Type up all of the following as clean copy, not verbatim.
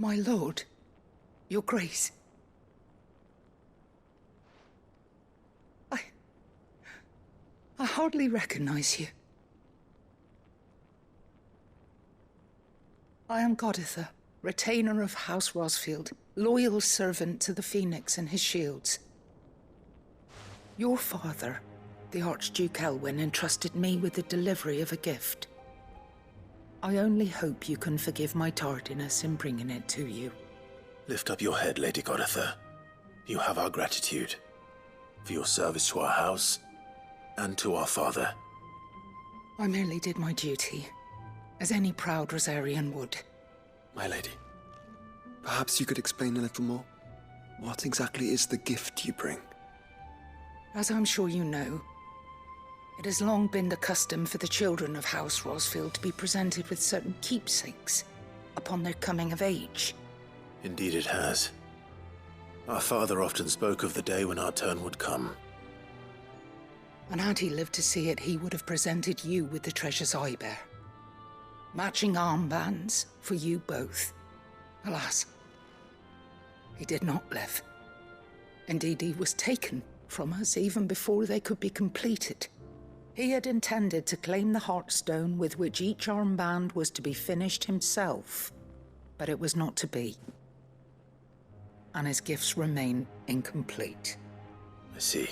My lord, your grace. I hardly recognize you. I am Goditha, retainer of House Rosfield, loyal servant to the Phoenix and his shields. Your father, the Archduke Elwyn, entrusted me with the delivery of a gift. I only hope you can forgive my tardiness in bringing it to you. Lift up your head, Lady Goditha. You have our gratitude for your service to our house and to our father. I merely did my duty, as any proud Rosarian would. My lady, perhaps you could explain a little more? What exactly is the gift you bring? As I'm sure you know, it has long been the custom for the children of House Rosfield to be presented with certain keepsakes upon their coming of age. Indeed it has. Our father often spoke of the day when our turn would come. And had he lived to see it, he would have presented you with the treasures I bear. Matching armbands for you both. Alas, he did not live. Indeed, he was taken from us even before they could be completed. He had intended to claim the Heartstone with which each armband was to be finished himself, but it was not to be. And his gifts remain incomplete. I see.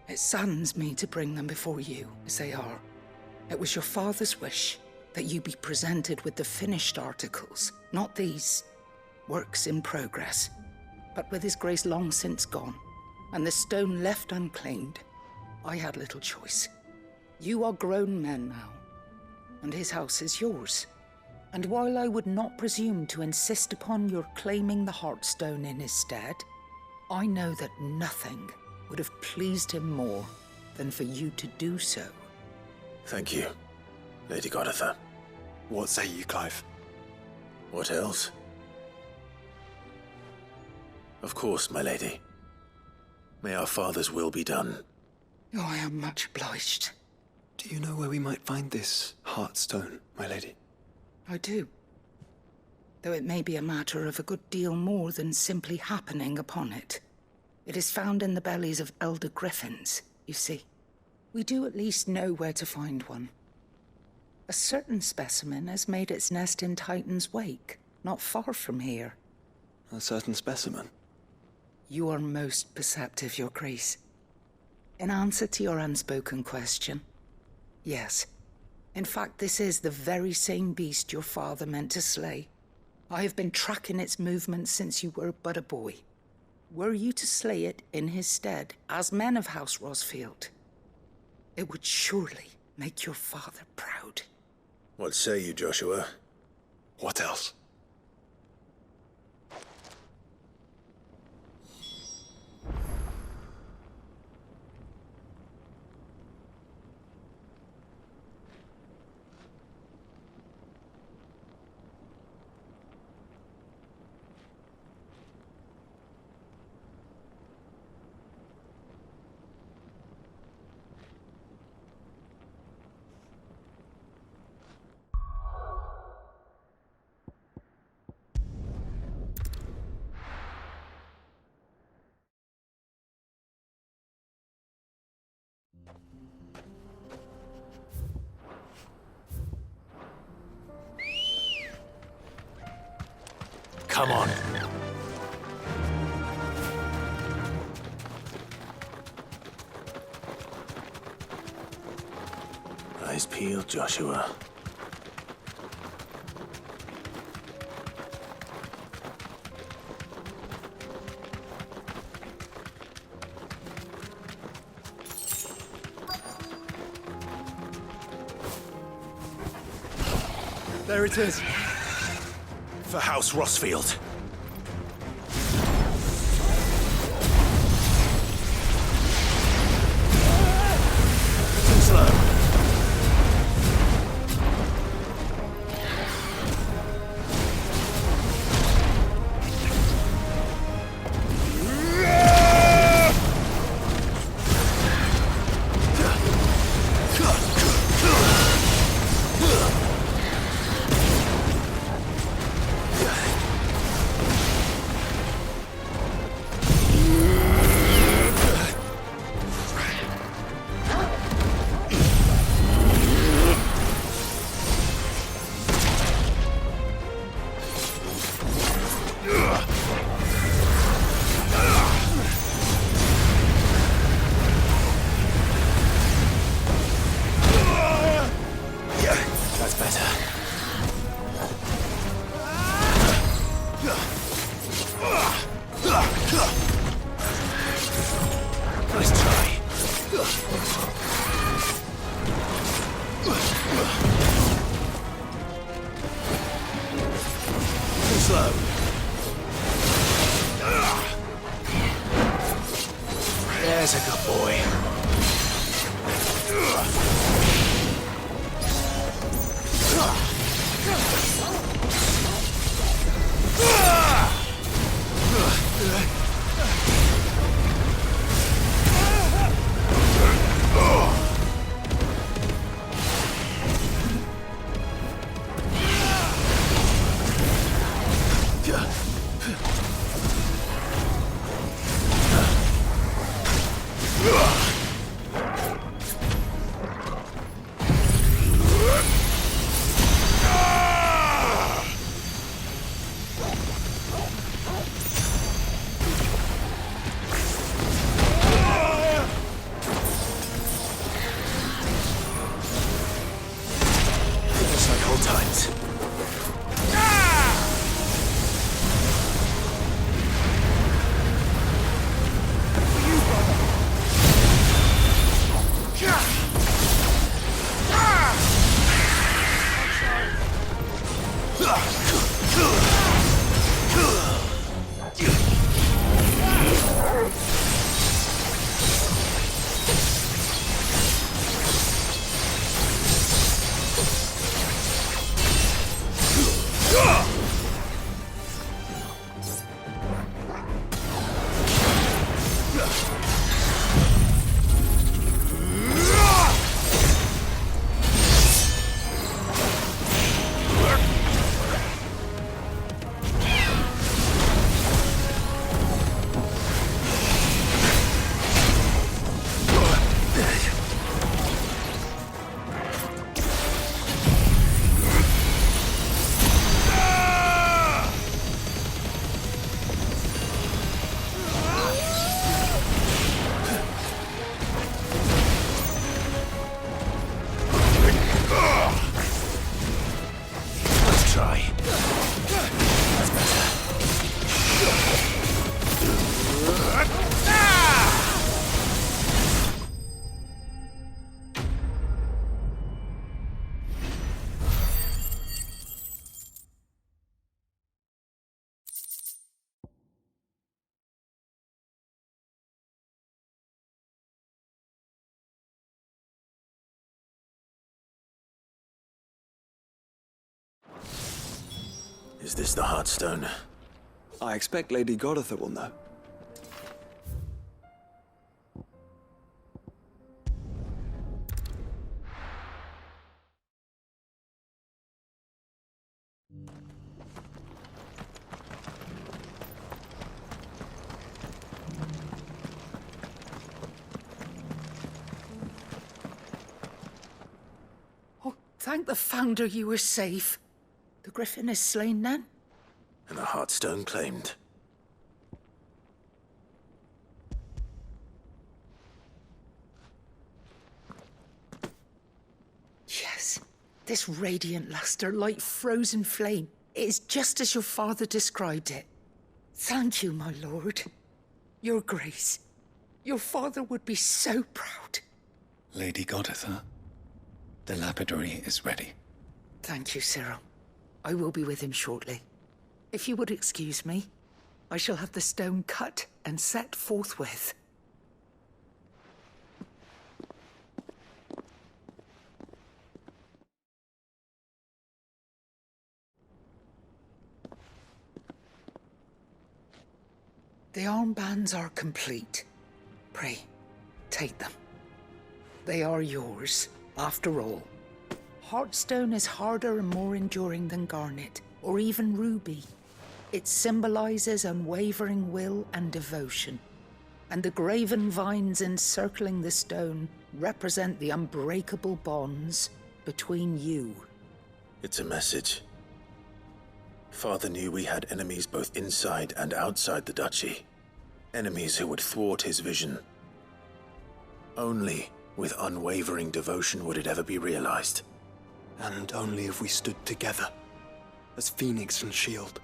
It saddens me to bring them before you, as they are. It was your father's wish that you be presented with the finished articles, not these works in progress. But with his grace long since gone, and the stone left unclaimed, I had little choice. You are grown men now, and his house is yours. And while I would not presume to insist upon your claiming the Heartstone in his stead, I know that nothing would have pleased him more than for you to do so. Thank you, Lady Goditha. What say you, Clive? What else? Of course, my lady. May our father's will be done. Oh, I am much obliged. Do you know where we might find this Heartstone, my lady? I do. Though it may be a matter of a good deal more than simply happening upon it. It is found in the bellies of elder griffins, you see. We do at least know where to find one. A certain specimen has made its nest in Titan's Wake, not far from here. A certain specimen? You are most perceptive, Your Grace. In answer to your unspoken question, yes. In fact, this is the very same beast your father meant to slay. I have been tracking its movements since you were but a boy. Were you to slay it in his stead, as men of House Rosfield, it would surely make your father proud. What say you, Joshua? What else? Come on. Eyes peeled, Joshua. There it is. For House Rosfield. Too slow. Too slow. There's a good boy. Is this the Heartstone? I expect Lady Goditha will know. Oh, thank the Founder you were safe. The Griffin is slain then? And the Heartstone claimed. Yes, this radiant luster like frozen flame. It is just as your father described it. Thank you, my lord. Your grace. Your father would be so proud. Lady Goditha, the lapidary is ready. Thank you, Cyril. I will be with him shortly. If you would excuse me, I shall have the stone cut and set forthwith. The armbands are complete. Pray, take them. They are yours, after all. Heartstone is harder and more enduring than garnet, or even ruby. It symbolizes unwavering will and devotion. And the graven vines encircling the stone represent the unbreakable bonds between you. It's a message. Father knew we had enemies both inside and outside the duchy. Enemies who would thwart his vision. Only with unwavering devotion would it ever be realized. And only if we stood together, as Phoenix and Shield,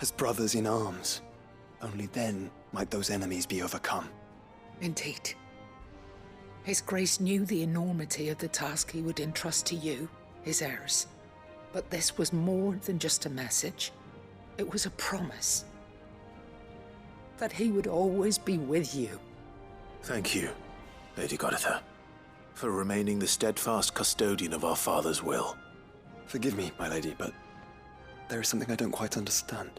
as brothers in arms. Only then might those enemies be overcome. Indeed. His Grace knew the enormity of the task he would entrust to you, his heirs. But this was more than just a message. It was a promise that he would always be with you. Thank you, Lady Goditha, for remaining the steadfast custodian of our father's will. Forgive me, my lady, but there is something I don't quite understand.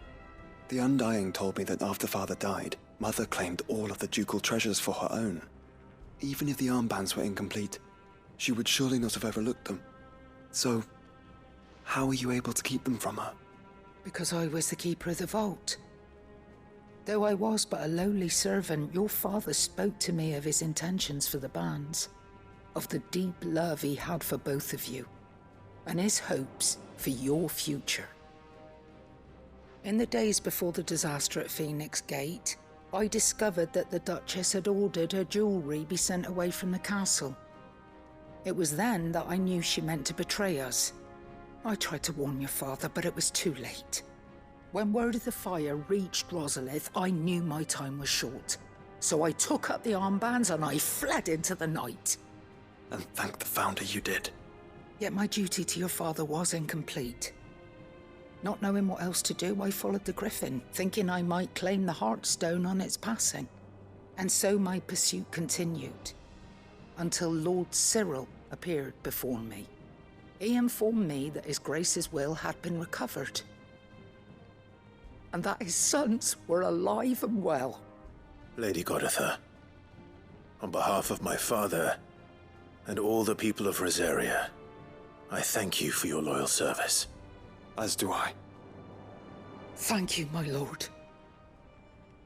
The Undying told me that after Father died, Mother claimed all of the ducal treasures for her own. Even if the armbands were incomplete, she would surely not have overlooked them. So, how were you able to keep them from her? Because I was the keeper of the vault. Though I was but a lowly servant, your father spoke to me of his intentions for the bands, of the deep love he had for both of you, and his hopes for your future. In the days before the disaster at Phoenix Gate, I discovered that the Duchess had ordered her jewelry be sent away from the castle. It was then that I knew she meant to betray us. I tried to warn your father, but it was too late. When word of the fire reached Rosalith, I knew my time was short. So I took up the armbands and I fled into the night. And thank the Founder you did. Yet my duty to your father was incomplete. Not knowing what else to do, I followed the Griffin, thinking I might claim the Heartstone on its passing. And so my pursuit continued, until Lord Cyril appeared before me. He informed me that His Grace's will had been recovered, and that his sons were alive and well. Lady Goditha, on behalf of my father and all the people of Rosaria, I thank you for your loyal service. As do I. Thank you, my lord.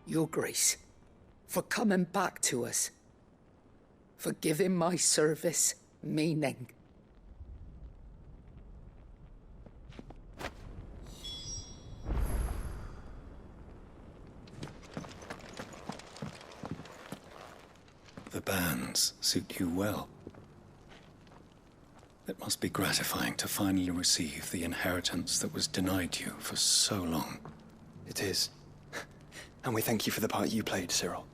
Your Grace, for coming back to us, for giving my service meaning. The bands suit you well. It must be gratifying to finally receive the inheritance that was denied you for so long. It is. And we thank you for the part you played, Cyril.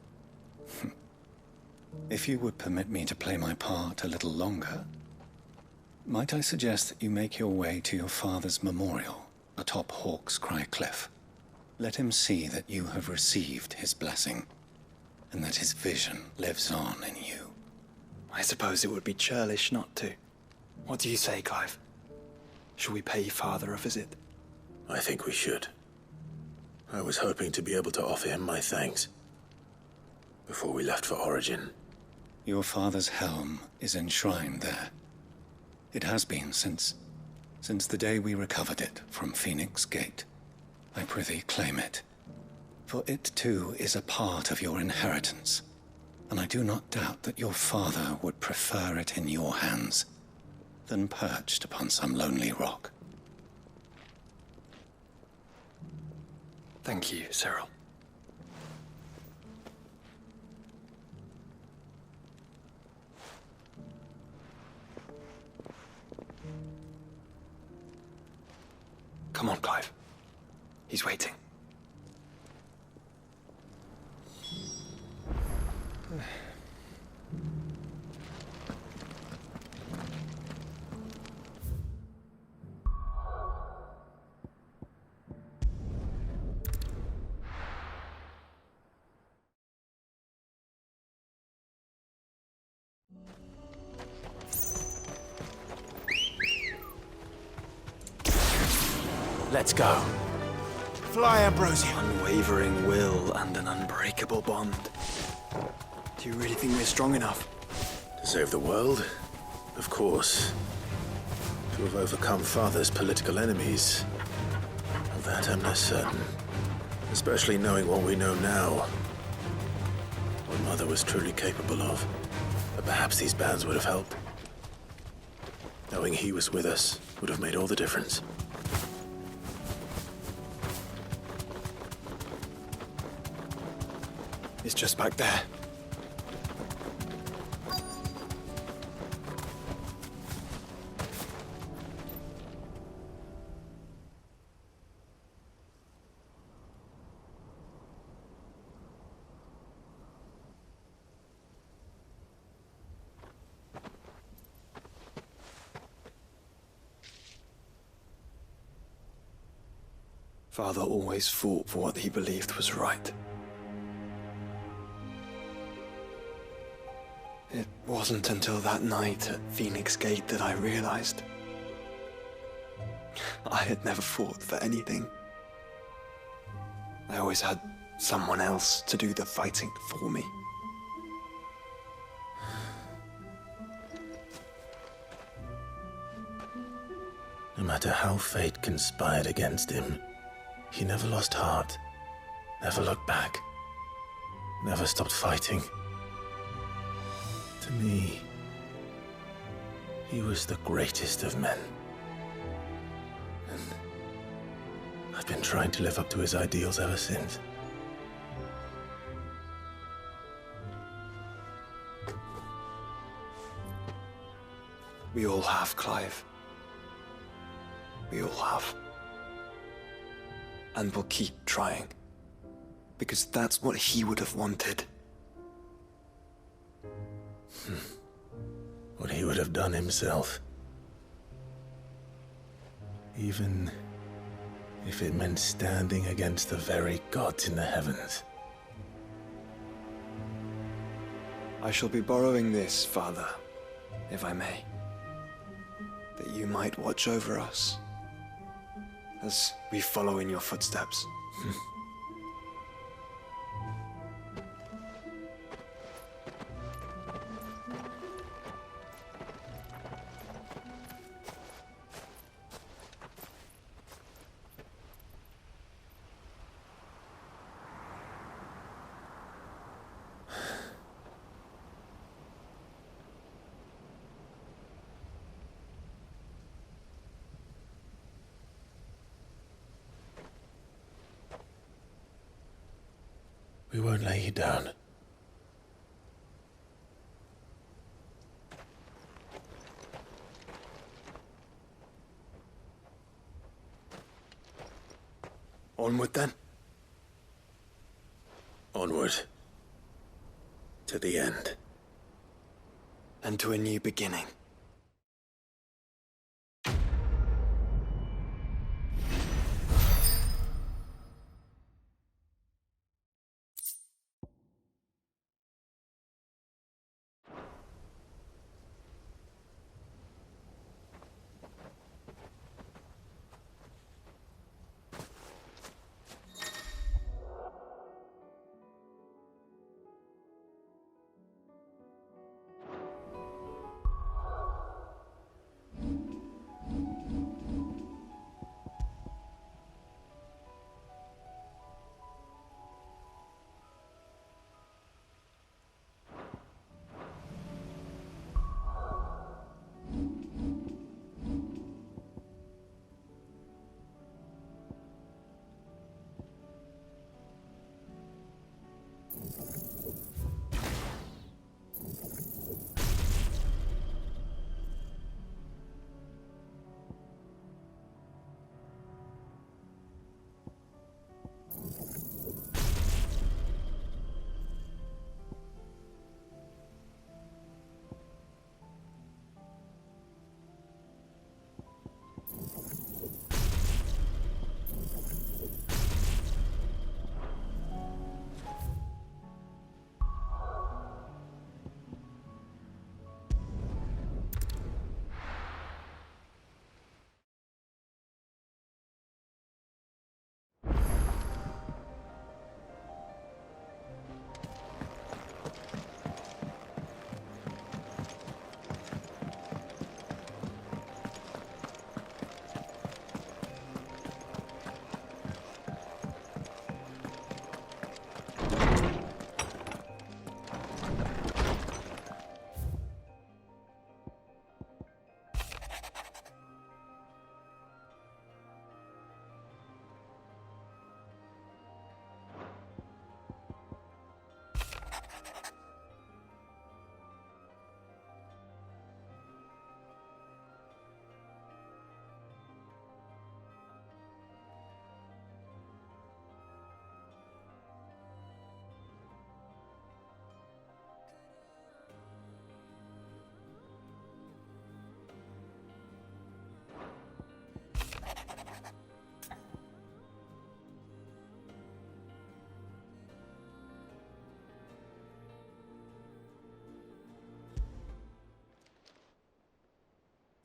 If you would permit me to play my part a little longer, might I suggest that you make your way to your father's memorial atop Hawk's Cry Cliff? Let him see that you have received his blessing, and that his vision lives on in you. I suppose it would be churlish not to. What do you say, Clive? Shall we pay Father a visit? I think we should. I was hoping to be able to offer him my thanks before we left for Origin. Your father's helm is enshrined there. It has been since the day we recovered it from Phoenix Gate. I prithee claim it, for it too is a part of your inheritance, and I do not doubt that your father would prefer it in your hands than perched upon some lonely rock. Thank you, Cyril. Come on, Clive. He's waiting. Let's go. Fly, Ambrosia. Unwavering will and an unbreakable bond. Do you really think we're strong enough? To save the world? Of course. To have overcome Father's political enemies? Of that I'm less certain. Especially knowing what we know now. What Mother was truly capable of. But perhaps these bands would have helped. Knowing he was with us would have made all the difference. It's just back there. Father always fought for what he believed was right. It wasn't until that night at Phoenix Gate that I realized I had never fought for anything. I always had someone else to do the fighting for me. No matter how fate conspired against him, he never lost heart, never looked back, never stopped fighting. To me, he was the greatest of men. And I've been trying to live up to his ideals ever since. We all have, Clive. We all have. And we'll keep trying. Because that's what he would have wanted. What he would have done himself. Even if it meant standing against the very gods in the heavens. I shall be borrowing this, Father, if I may. That you might watch over us as we follow in your footsteps. We won't lay you down. Onward then. Onward. To the end. And to a new beginning.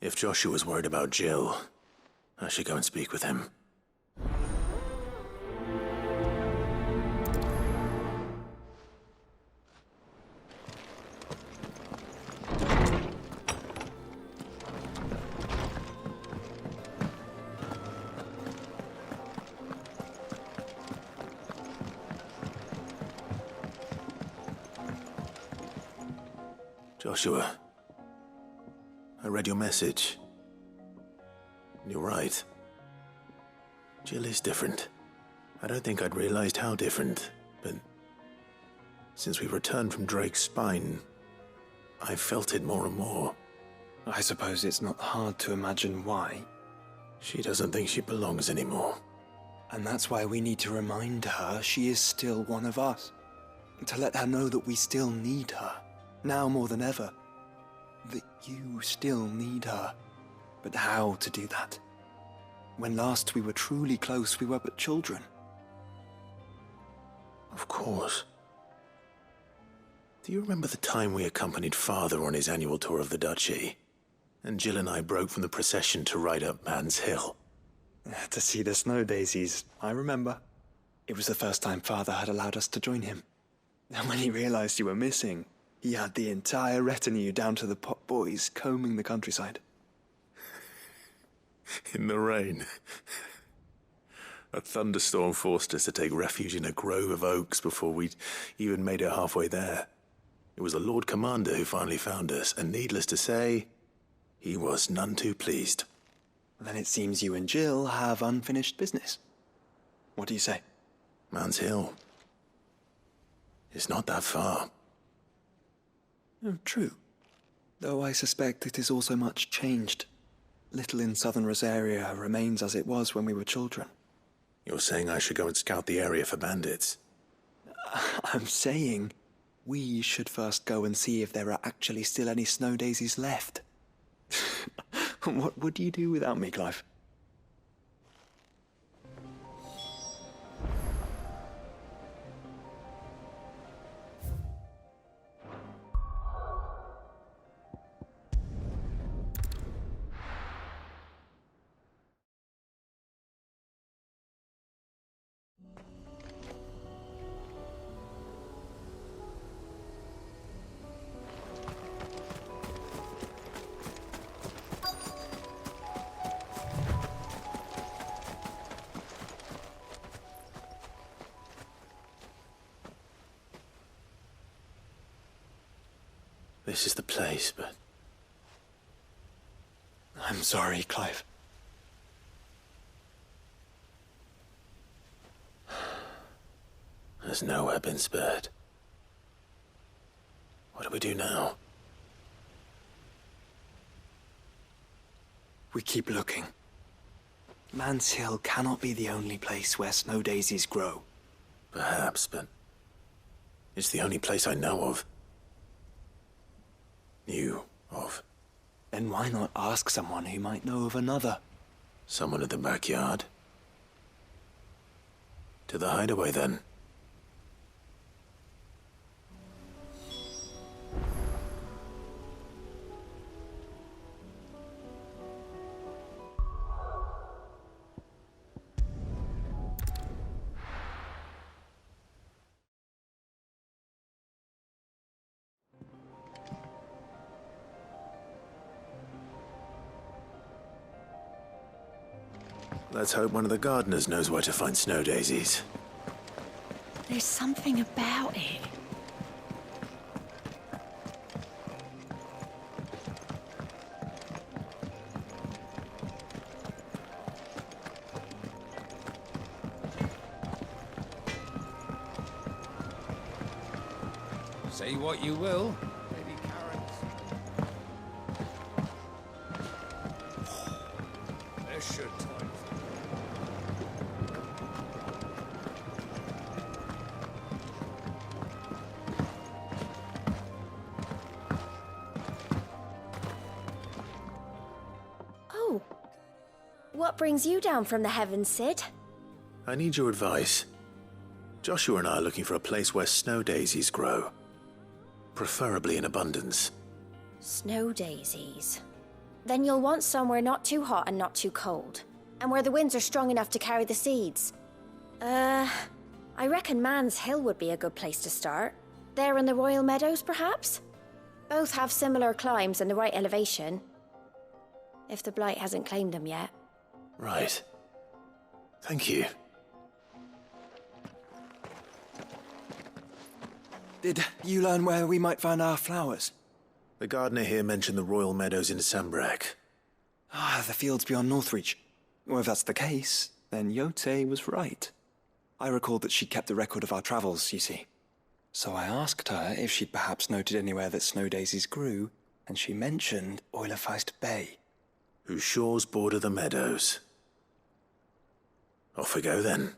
If Joshua's worried about Jill, I should go and speak with him. Joshua, I read your message. You're right. Jill is different. I don't think I'd realized how different, but since we returned from Drake's spine, I felt it more and more. I suppose it's not hard to imagine why. She doesn't think she belongs anymore. And that's why we need to remind her she is still one of us. To let her know that we still need her. Now more than ever. That you still need her. But how to do that? When last we were truly close, we were but children. Of course. Do you remember the time we accompanied Father on his annual tour of the Duchy? And Jill and I broke from the procession to ride up Man's Hill. To see the snow daisies, I remember. It was the first time Father had allowed us to join him. And when he realized you were missing, he had the entire retinue down to the pot boys combing the countryside. In the rain. A thunderstorm forced us to take refuge in a grove of oaks before we'd even made it halfway there. It was the Lord Commander who finally found us, and needless to say, he was none too pleased. Then it seems you and Jill have unfinished business. What do you say? Man's Hill. It's not that far. Oh, true. Though I suspect it is also much changed. Little in southern Rosaria remains as it was when we were children. You're saying I should go and scout the area for bandits? I'm saying we should first go and see if there are actually still any snow daisies left. What would you do without me, Clive? This is the place, but... I'm sorry, Clive. There's nowhere been spared. What do we do now? We keep looking. Man's Hill cannot be the only place where snow daisies grow. Perhaps, but... it's the only place I know of. Knew of. Then why not ask someone who might know of another? Someone in the backyard? To the hideaway, then. Let's hope one of the gardeners knows where to find snow daisies. There's something about it. Say what you will, Lady Karen. This should time. Oh. What brings you down from the heavens, Sid? I need your advice. Joshua and I are looking for a place where snow daisies grow. Preferably in abundance. Snow daisies. Then you'll want somewhere not too hot and not too cold. And where the winds are strong enough to carry the seeds. I reckon Man's Hill would be a good place to start. There in the Royal Meadows, perhaps? Both have similar climbs and the right elevation. If the Blight hasn't claimed them yet. Right. Thank you. Did you learn where we might find our flowers? The gardener here mentioned the Royal Meadows in Sambrak. Ah, the fields beyond Northreach. Well, if that's the case, then Yote was right. I recalled that she kept a record of our travels, you see. So I asked her if she'd perhaps noted anywhere that snow daisies grew, and she mentioned Oilerfeist Bay. Whose shores border the meadows. Off we go then.